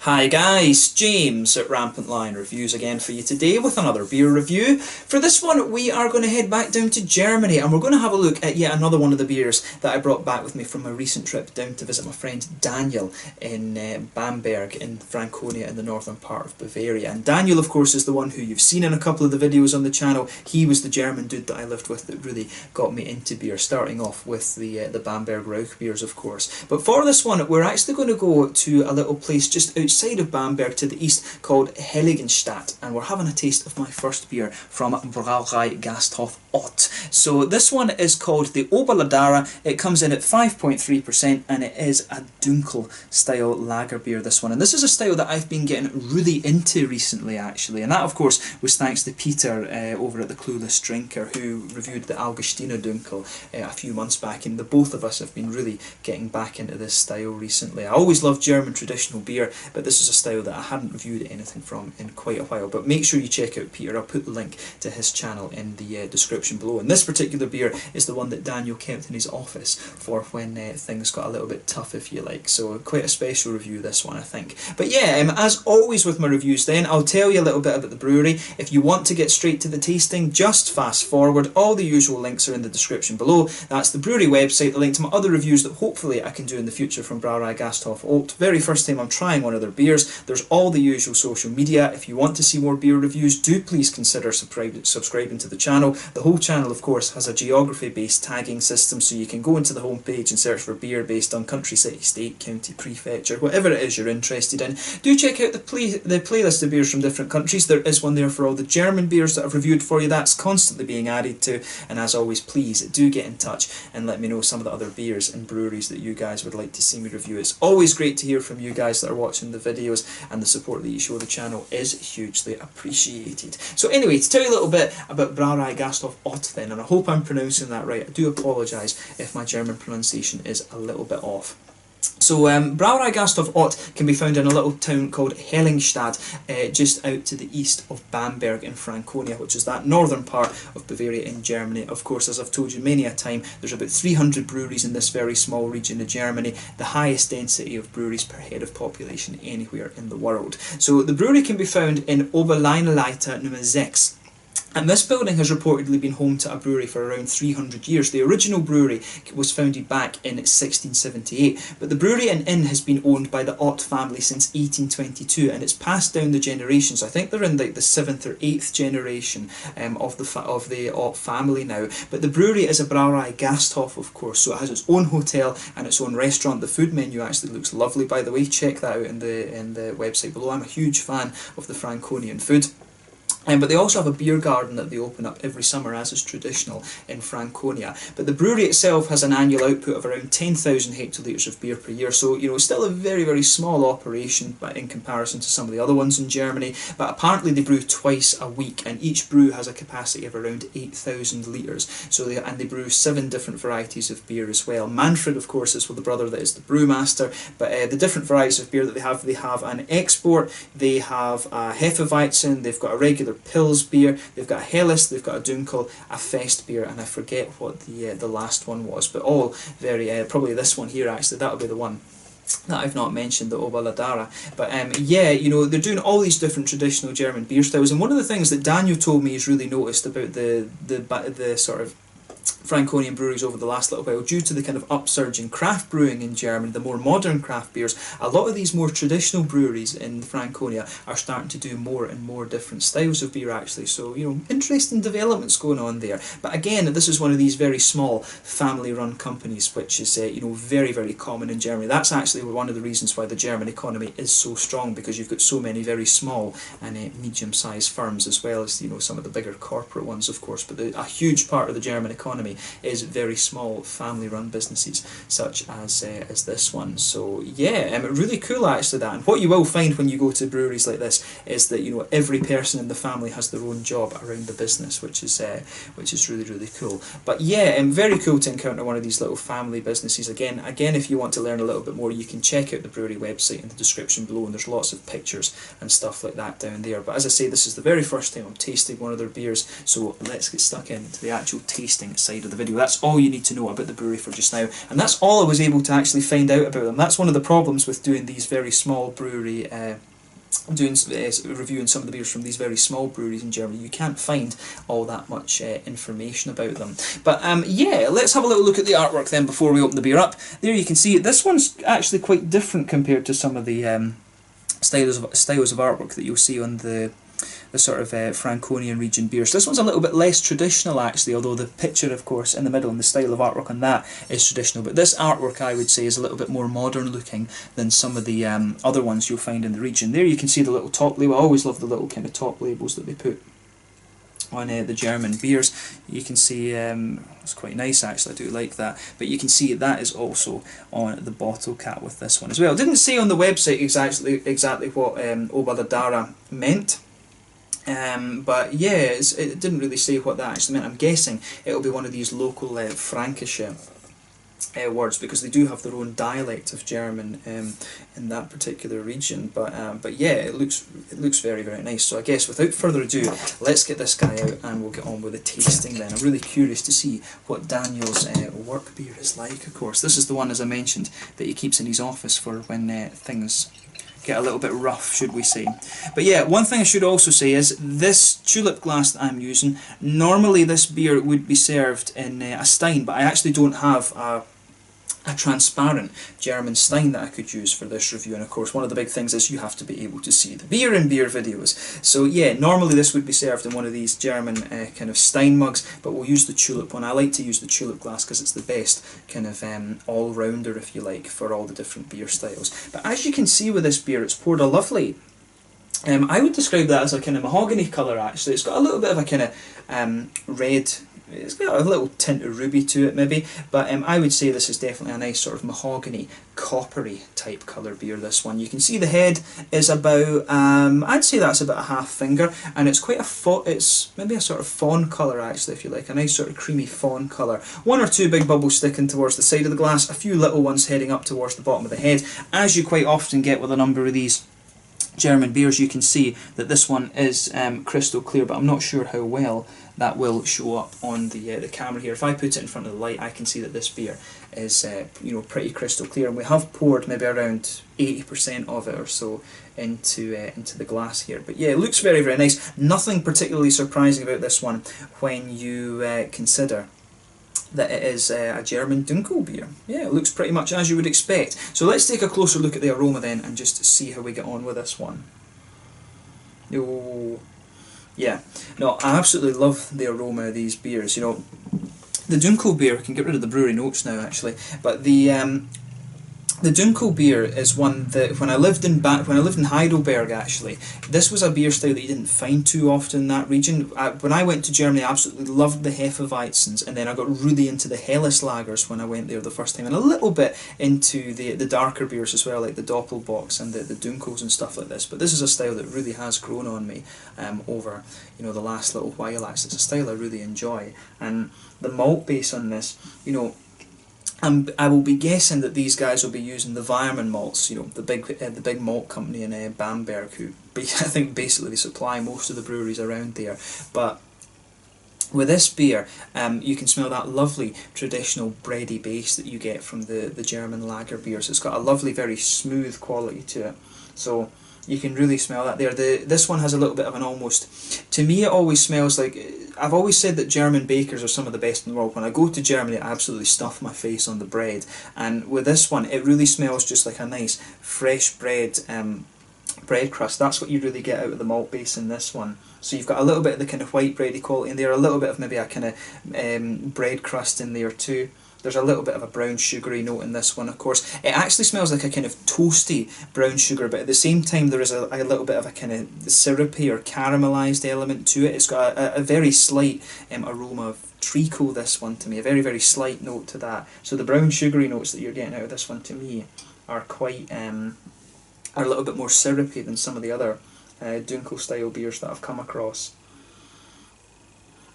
Hi guys, James at RampantLionReviews again for you today with another beer review. For this one we are going to head back down to Germany and we're going to have a look at yet another one of the beers that I brought back with me from my recent trip down to visit my friend Daniel in Bamberg in Franconia in the northern part of Bavaria. And Daniel of course is the one who you've seen in a couple of the videos on the channel. He was the German dude that I lived with that really got me into beer, starting off with the Bamberg Rauch beers of course. But for this one we're actually going to go to a little place just outside of Bamberg to the east called Heiligenstadt, and we're having a taste of my first beer from Brauerei Ott. So this one is called the Obaladara. It comes in at 5.3% and it is a Dunkel style lager beer, this one. And this is a style that I've been getting really into recently actually, and that of course was thanks to Peter over at the Clueless Drinker, who reviewed the Augustiner Dunkel a few months back, and the both of us have been really getting back into this style recently. I always loved German traditional beer, but this is a style that I hadn't reviewed anything from in quite a while. But make sure you check out Peter. I'll put the link to his channel in the description below. And this particular beer is the one that Daniel kept in his office for when things got a little bit tough, if you like. So quite a special review, this one, I think. But yeah, as always with my reviews then, I'll tell you a little bit about the brewery. If you want to get straight to the tasting, just fast forward. All the usual links are in the description below. That's the brewery website, the link to my other reviews that hopefully I can do in the future from Brauerei Ott. Very first time I'm trying one of their beers. There's all the usual social media. If you want to see more beer reviews, do please consider subscribing to the channel. The whole channel of course has a geography based tagging system, so you can go into the homepage and search for beer based on country, city, state, county, prefecture, whatever it is you're interested in. Do check out the playlist of beers from different countries. There is one there for all the German beers that I've reviewed for you. That's constantly being added to, and as always please do get in touch and let me know some of the other beers and breweries that you guys would like to see me review. It's always great to hear from you guys that are watching the videos, and the support that you show the channel is hugely appreciated. So anyway, to tell you a little bit about Brauerei Ott then, and I hope I'm pronouncing that right. I do apologise if my German pronunciation is a little bit off. So Brauerei Ott can be found in a little town called Heiligenstadt, just out to the east of Bamberg in Franconia, which is that northern part of Bavaria in Germany. Of course, as I've told you many a time, there's about 300 breweries in this very small region of Germany, the highest density of breweries per head of population anywhere in the world. So the brewery can be found in Oberleinleiter Nummer 6. And this building has reportedly been home to a brewery for around 300 years. The original brewery was founded back in 1678, but the brewery and inn has been owned by the Ott family since 1822, and it's passed down the generations. I think they're in like the 7th or 8th generation of the Ott family now. But the brewery is a Brauerei Gasthof, of course, so it has its own hotel and its own restaurant. The food menu actually looks lovely, by the way. Check that out in the website below. I'm a huge fan of the Franconian food. But they also have a beer garden that they open up every summer, as is traditional in Franconia. But the brewery itself has an annual output of around 10,000 hectolitres of beer per year, so you know, still a very, very small operation in comparison to some of the other ones in Germany. But apparently they brew twice a week, and each brew has a capacity of around 8,000 litres. So they brew 7 different varieties of beer as well. Manfred, of course, is the brother that is the brewmaster. But the different varieties of beer that they have an export, they have a Hefeweizen, they've got a regular Pils beer, they've got a Helles, they've got a Dunkel, a Fest beer, and I forget what the last one was, but all very, probably this one here actually, that'll be the one that I've not mentioned, the Obaladara. But yeah, you know, they're doing all these different traditional German beer styles, and one of the things that Daniel told me he's really noticed about the sort of Franconian breweries over the last little while, due to the kind of upsurge in craft brewing in Germany, the more modern craft beers, a lot of these more traditional breweries in Franconia are starting to do more and more different styles of beer actually. So, you know, interesting developments going on there. But again, this is one of these very small family-run companies, which is you know, very, very common in Germany. That's actually one of the reasons why the German economy is so strong, because you've got so many very small and medium-sized firms, as well as, you know, some of the bigger corporate ones, of course. But a huge part of the German economy is very small family-run businesses such as this one. So yeah, really cool actually that. And what you will find when you go to breweries like this is that, you know, every person in the family has their own job around the business, which is really, really cool. But yeah, very cool to encounter one of these little family businesses. Again, if you want to learn a little bit more, you can check out the brewery website in the description below, and there's lots of pictures and stuff like that down there. But as I say, this is the very first time I'm tasting one of their beers, so let's get stuck into the actual tasting side side of the video. That's all you need to know about the brewery for just now, and that's all I was able to actually find out about them. That's one of the problems with doing these very small brewery reviewing some of the beers from these very small breweries in Germany. You can't find all that much information about them. But yeah, let's have a little look at the artwork then before we open the beer up. There you can see this one's actually quite different compared to some of the styles of artwork that you'll see on the sort of Franconian region beers. This one's a little bit less traditional actually, although the picture of course in the middle and the style of artwork on that is traditional, but this artwork I would say is a little bit more modern looking than some of the other ones you'll find in the region. There you can see the little top label. I always love the little kind of top labels that they put on the German beers. You can see it's quite nice actually, I do like that, but you can see that is also on the bottle cap with this one as well. It didn't say on the website exactly what Obaladara meant. But yeah, it didn't really say what that actually meant. I'm guessing it'll be one of these local Frankish words, because they do have their own dialect of German in that particular region. But yeah, it looks very, very nice. So I guess without further ado, let's get this guy out and we'll get on with the tasting then. I'm really curious to see what Daniel's work beer is like. Of course, this is the one, as I mentioned, that he keeps in his office for when things get a little bit rough, should we say. But yeah, one thing I should also say is this tulip glass that I'm using, normally this beer would be served in a stein, but I actually don't have a transparent German stein that I could use for this review, and of course one of the big things is you have to be able to see the beer in beer videos. So yeah, normally this would be served in one of these German kind of stein mugs, but we'll use the tulip one. I like to use the tulip glass because it's the best kind of all-rounder, if you like, for all the different beer styles. But as you can see with this beer, it's poured a lovely, I would describe that as a kind of mahogany colour actually. It's got a little bit of a kind of red, it's got a little tint of ruby to it maybe, but I would say this is definitely a nice sort of mahogany, coppery type colour beer, this one. You can see the head is about, I'd say that's about a half finger, and it's quite it's maybe a sort of fawn colour actually, if you like, a nice sort of creamy fawn colour. One or two big bubbles sticking towards the side of the glass, a few little ones heading up towards the bottom of the head, as you quite often get with a number of these German beers. You can see that this one is crystal clear, but I'm not sure how well that will show up on the camera here. If I put it in front of the light, I can see that this beer is you know, pretty crystal clear, and we have poured maybe around 80% of it or so into the glass here. But yeah, it looks very, very nice. Nothing particularly surprising about this one when you consider that it is a German Dunkel beer. Yeah, it looks pretty much as you would expect. So let's take a closer look at the aroma then and just see how we get on with this one. Oh, yeah. No, I absolutely love the aroma of these beers. You know, the Dunkel beer, I can get rid of the brewery notes now actually, but the Dunkel beer is one that when I lived in Heidelberg actually, this was a beer style that you didn't find too often in that region. When I went to Germany, I absolutely loved the Hefeweizens, and then I got really into the Helles lagers when I went there the first time, and a little bit into the darker beers as well, like the Doppelbocks and the Dunkels and stuff like this. But this is a style that really has grown on me over, you know, the last little while actually. It's a style I really enjoy, and the malt base on this, you know, I will be guessing that these guys will be using the Weirmann malts, you know, the big malt company in Bamberg, who I think basically they supply most of the breweries around there. But with this beer, you can smell that lovely traditional bready base that you get from the German lager beers. It's got a lovely, very smooth quality to it. So you can really smell that there. This one has a little bit of an almost, to me it always smells like, I've always said that German bakers are some of the best in the world. When I go to Germany, I absolutely stuff my face on the bread, and with this one it really smells just like a nice fresh bread crust. That's what you really get out of the malt base in this one. So you've got a little bit of the kind of white bready quality in there, a little bit of maybe a kind of bread crust in there too. There's a little bit of a brown sugary note in this one, of course. It actually smells like a kind of toasty brown sugar, but at the same time there is a little bit of a kind of syrupy or caramelised element to it. It's got a very slight aroma of treacle, this one, to me, a very, very slight note to that. So the brown sugary notes that you're getting out of this one, to me, are quite, are a little bit more syrupy than some of the other Dunkel style beers that I've come across.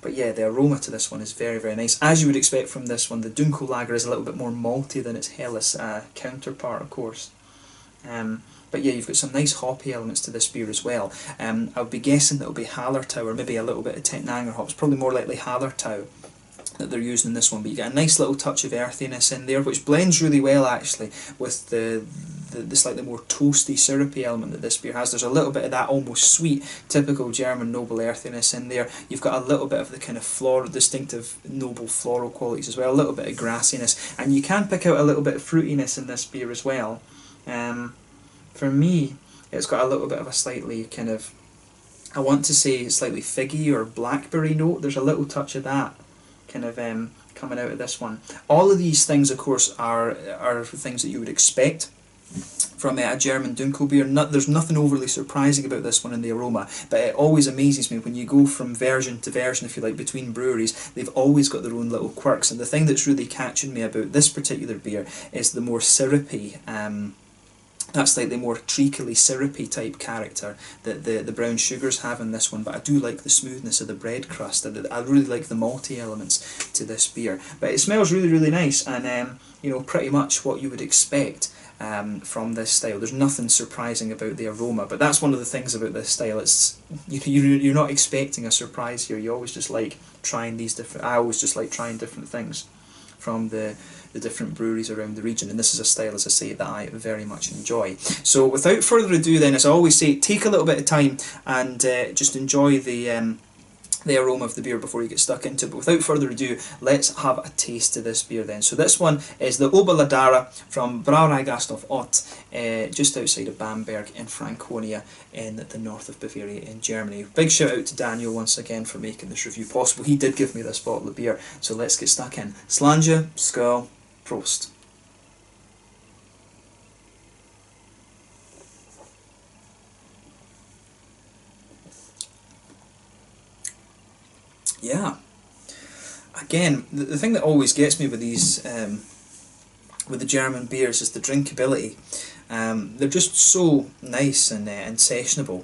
But yeah, the aroma to this one is very, very nice. As you would expect from this one, the Dunkel lager is a little bit more malty than its Helles counterpart, of course. But yeah, you've got some nice hoppy elements to this beer as well. I would be guessing that it'll be Hallertau or maybe a little bit of Tettnanger hops, probably more likely Hallertau. that they're using in this one, but you get a nice little touch of earthiness in there, which blends really well actually with the slightly more toasty, syrupy element that this beer has. There's a little bit of that almost sweet, typical German noble earthiness in there. You've got a little bit of the kind of distinctive noble floral qualities as well, a little bit of grassiness, and you can pick out a little bit of fruitiness in this beer as well. For me, it's got a little bit of a slightly kind of, I want to say slightly figgy or blackberry note. There's a little touch of that kind of coming out of this one. All of these things, of course, are things that you would expect from a German Dunkel beer. There's nothing overly surprising about this one in the aroma, but it always amazes me when you go from version to version, if you like, between breweries. They've always got their own little quirks, and the thing that's really catching me about this particular beer is the more syrupy, that slightly more treacly, syrupy type character that the brown sugars have in this one. But I do like the smoothness of the bread crust, and I really like the malty elements to this beer. But it smells really, really nice, and you know, pretty much what you would expect from this style. There's nothing surprising about the aroma, but that's one of the things about this style. It's you're not expecting a surprise here. You always just like trying these different. I always just like trying different things from the different breweries around the region, and this is a style, as I say, that I very much enjoy. So without further ado then, as I always say, take a little bit of time and just enjoy the aroma of the beer before you get stuck into it. But without further ado, let's have a taste of this beer then. So this one is the Obaladara from Brauerei Ott, just outside of Bamberg in Franconia in the north of Bavaria in Germany. Big shout out to Daniel once again for making this review possible. He did give me this bottle of beer, so let's get stuck in. Slàinte, skål, Prost. Yeah, again, the thing that always gets me with these, with the German beers, is the drinkability. They're just so nice and sessionable,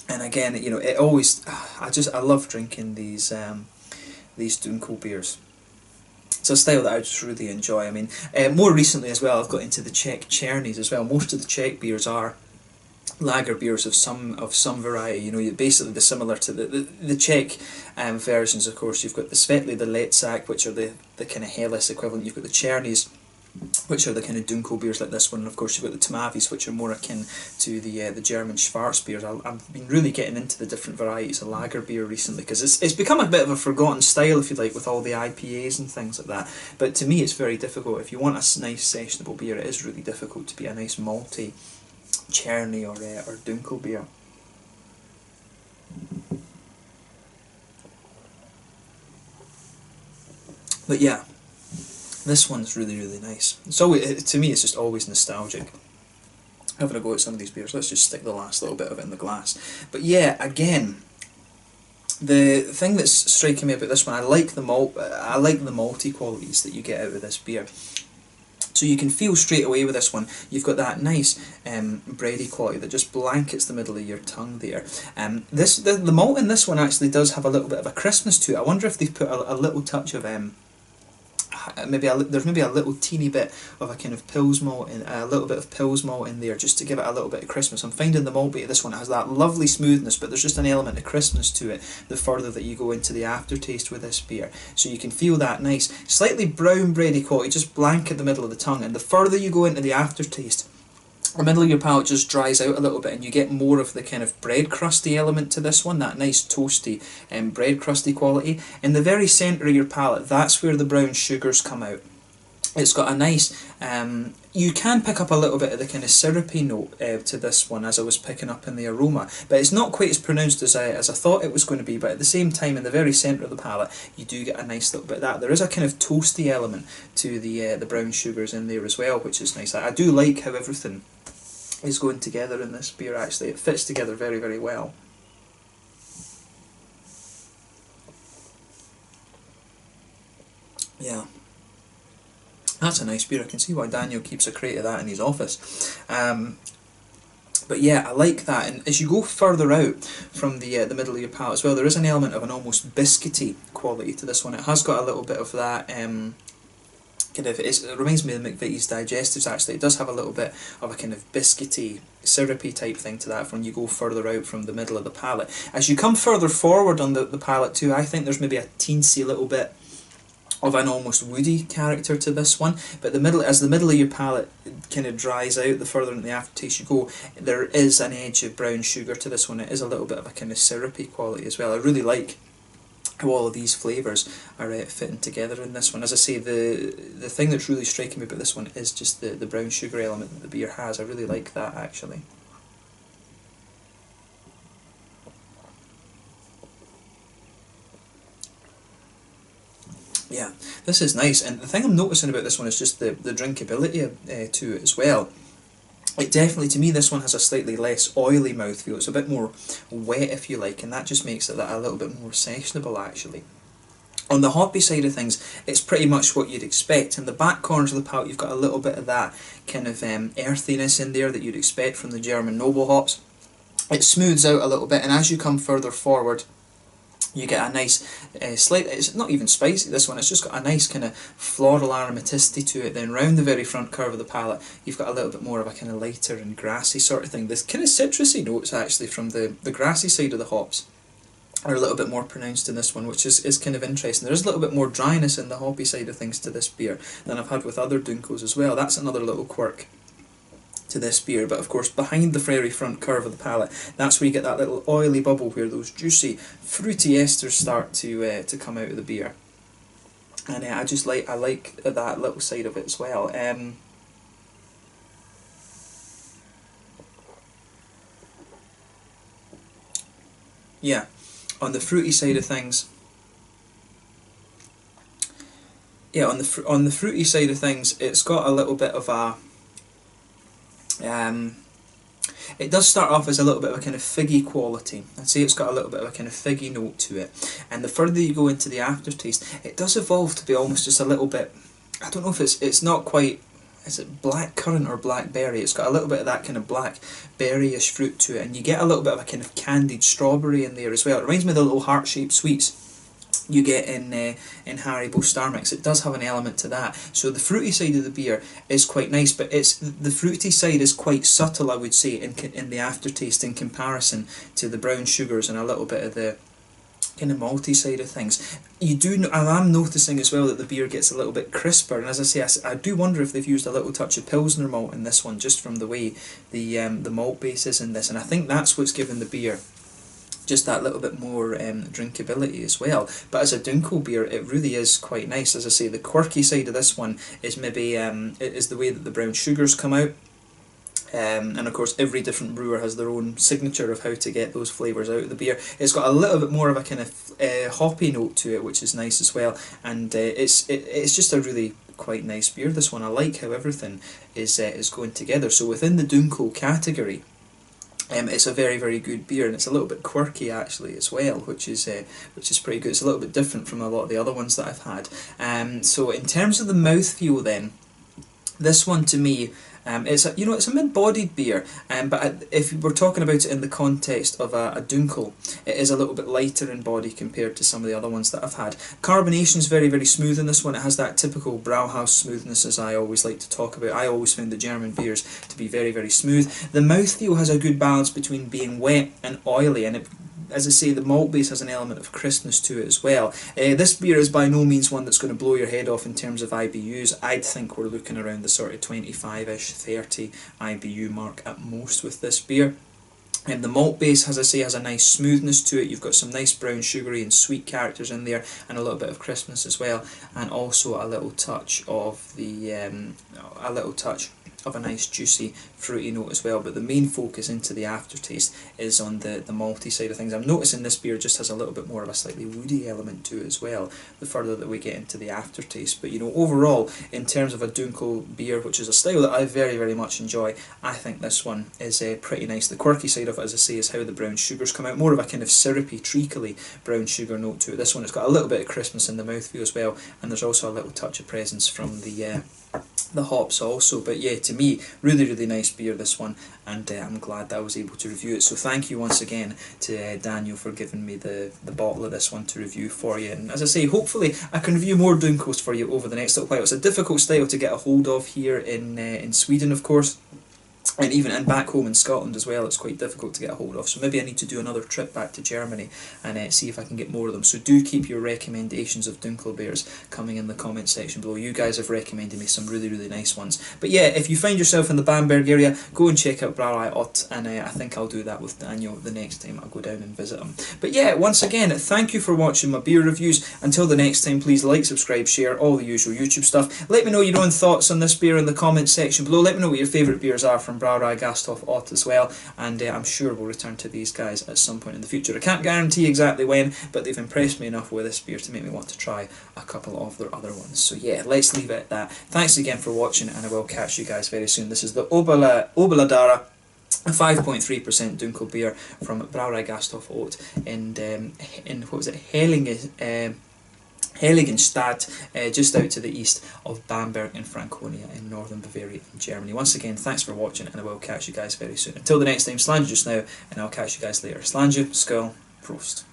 and again, you know, it always, I love drinking these Dunkel beers. It's a style that I just really enjoy. I mean, more recently as well, I've got into the Czech Chernies as well. Most of the Czech beers are lager beers of some variety. You know, basically similar to the Czech versions. Of course, you've got the Svetli, the Letzak, which are the kind of Helles equivalent. You've got the Chernies, which are the kind of Dunkel beers like this one, and of course you've got the Tomavis, which are more akin to the German Schwarz beers. I've been really getting into the different varieties of lager beer recently, because it's become a bit of a forgotten style, if you like, with all the IPAs and things like that. But to me, it's very difficult. If you want a nice sessionable beer, it is really difficult to be a nice malty Cherny or Dunkel beer. But yeah, this one's really, really nice. So to me, it's just always nostalgic having a go at some of these beers. Let's just stick the last little bit of it in the glass. But yeah, again, the thing that's striking me about this one, I like the malty qualities that you get out of this beer. So you can feel straight away with this one, you've got that nice bready quality that just blankets the middle of your tongue there. The malt in this one actually does have a little bit of a crispness to it. I wonder if they've put a little touch of there's maybe a little teeny bit of a kind of Pils malt, a little bit of Pils malt in there, just to give it a little bit of crispness. I'm finding the malt bit of this one has that lovely smoothness, but there's just an element of crispness to it the further that you go into the aftertaste with this beer. So you can feel that nice, slightly brown bready quality just blanket the middle of the tongue, and the further you go into the aftertaste, the middle of your palate just dries out a little bit, and you get more of the kind of bread crusty element to this one, that nice toasty bread crusty quality. In the very centre of your palate, that's where the brown sugars come out. It's got a nice, you can pick up a little bit of the kind of syrupy note to this one, as I was picking up in the aroma, but it's not quite as pronounced as I thought it was going to be. But at the same time, in the very centre of the palate, you do get a nice little bit of that. There is a kind of toasty element to the brown sugars in there as well, which is nice. I do like how everything is going together in this beer. Actually, it fits together very, very well. Yeah, that's a nice beer. I can see why Daniel keeps a crate of that in his office. But yeah, I like that. And as you go further out from the middle of your palate as well, there is an element of an almost biscuity quality to this one. It has got a little bit of that it reminds me of McVitie's digestives. Actually, it does have a little bit of a kind of biscuity, syrupy type thing to that when you go further out from the middle of the palate. As you come further forward on the palate too, I think there's maybe a teensy little bit of an almost woody character to this one, but as the middle of your palate kind of dries out, the further into the aftertaste you go, there is an edge of brown sugar to this one. It is a little bit of a kind of syrupy quality as well. I really like how all of these flavours are fitting together in this one. As I say, the thing that's really striking me about this one is just the brown sugar element that the beer has. I really like that, actually. Yeah, this is nice, and the thing I'm noticing about this one is just the drinkability to it as well. It definitely, to me, this one has a slightly less oily mouthfeel. It's a bit more wet, if you like, and that just makes it that a little bit more sessionable, actually. On the hoppy side of things, it's pretty much what you'd expect. In the back corners of the palate, you've got a little bit of that kind of earthiness in there that you'd expect from the German noble hops. It smooths out a little bit, and as you come further forward, you get a nice slight, it's not even spicy this one, it's just got a nice kind of floral aromaticity to it. Then round the very front curve of the palate, you've got a little bit more of a kind of lighter and grassy sort of thing. This kind of citrusy notes actually from the grassy side of the hops are a little bit more pronounced in this one, which is kind of interesting. There is a little bit more dryness in the hoppy side of things to this beer than I've had with other Dunkels as well. That's another little quirk to this beer, but of course behind the very front curve of the palate, that's where you get that little oily bubble where those juicy fruity esters start to come out of the beer, and I like that little side of it as well. Yeah, on the fruity side of things, on the fruity side of things, it's got a little bit of a it does start off as a little bit of a kind of figgy quality. I'd say it's got a little bit of a kind of figgy note to it, and the further you go into the aftertaste, it does evolve to be almost just a little bit, I don't know if it's not quite, is it black currant or blackberry? It's got a little bit of that kind of blackberry-ish fruit to it, and you get a little bit of a kind of candied strawberry in there as well. It reminds me of the little heart-shaped sweets you get in Haribo Star Mix. It does have an element to that. So the fruity side of the beer is quite nice, but the fruity side is quite subtle, I would say, in the aftertaste in comparison to the brown sugars and a little bit of the kind of malty side of things. I'm noticing as well that the beer gets a little bit crisper, and as I say, I do wonder if they've used a little touch of Pilsner malt in this one, just from the way the malt base is in this, and I think that's what's given the beer just that little bit more drinkability as well. But as a Dunkel beer, it really is quite nice. As I say, the quirky side of this one is maybe is the way that the brown sugars come out. And of course, every different brewer has their own signature of how to get those flavours out of the beer. It's got a little bit more of a kind of hoppy note to it, which is nice as well. And it's just a really quite nice beer, this one. I like how everything is going together. So within the Dunkel category, it's a very, very good beer, and it's a little bit quirky actually as well, which is pretty good. It's a little bit different from a lot of the other ones that I've had. So in terms of the mouthfeel then, this one to me, it's a mid-bodied beer, but if we're talking about it in the context of a Dunkel, it is a little bit lighter in body compared to some of the other ones that I've had. Carbonation is very, very smooth in this one. It has that typical Brauhaus smoothness, as I always like to talk about. I always found the German beers to be very, very smooth. The mouthfeel has a good balance between being wet and oily, and as I say, the malt base has an element of crispness to it as well. This beer is by no means one that's going to blow your head off in terms of IBUs. I'd think we're looking around the sort of 25-ish, 30 IBU mark at most with this beer. The malt base, as I say, has a nice smoothness to it. You've got some nice brown sugary and sweet characters in there, and a little bit of crispness as well, and also a little touch of a nice juicy fruity note as well. But the main focus into the aftertaste is on the malty side of things. I'm noticing this beer just has a little bit more of a slightly woody element to it as well, the further that we get into the aftertaste. But overall, in terms of a Dunkel beer, which is a style that I very, very much enjoy, I think this one is pretty nice. The quirky side of it, as I say, is how the brown sugars come out, more of a kind of syrupy, treacly brown sugar note to it. This one has got a little bit of crispness in the mouthfeel as well, and there's also a little touch of presence from the hops also. But yeah, to me, really, really nice beer, this one, and I'm glad that I was able to review it. So thank you once again to Daniel for giving me the bottle of this one to review for you. And as I say, hopefully I can review more Dunkels for you over the next little while. It's a difficult style to get a hold of here in Sweden, of course. And even back home in Scotland as well, it's quite difficult to get a hold of. So maybe I need to do another trip back to Germany and see if I can get more of them. So do keep your recommendations of Dunkel beers coming in the comment section below. You guys have recommended me some really, really nice ones. But yeah, if you find yourself in the Bamberg area, go and check out Brauerei Ott, and I think I'll do that with Daniel the next time I'll go down and visit him. But yeah, once again, thank you for watching my beer reviews. Until the next time, please like, subscribe, share, all the usual YouTube stuff. Let me know your own thoughts on this beer in the comment section below. Let me know what your favourite beers are from Brauerei Ott as well, and I'm sure we'll return to these guys at some point in the future. I can't guarantee exactly when, but they've impressed me enough with this beer to make me want to try a couple of their other ones. So yeah, let's leave it at that. Thanks again for watching, and I will catch you guys very soon. This is the Obaladara, a 5.3% Dunkel beer from Brauerei Ott in what was it, Heiligenstadt, just out to the east of Bamberg in Franconia in northern Bavaria in Germany. Once again, thanks for watching, and I will catch you guys very soon. Until the next time, Slàinte just now, and I'll catch you guys later. Slàinte, Skål, Prost.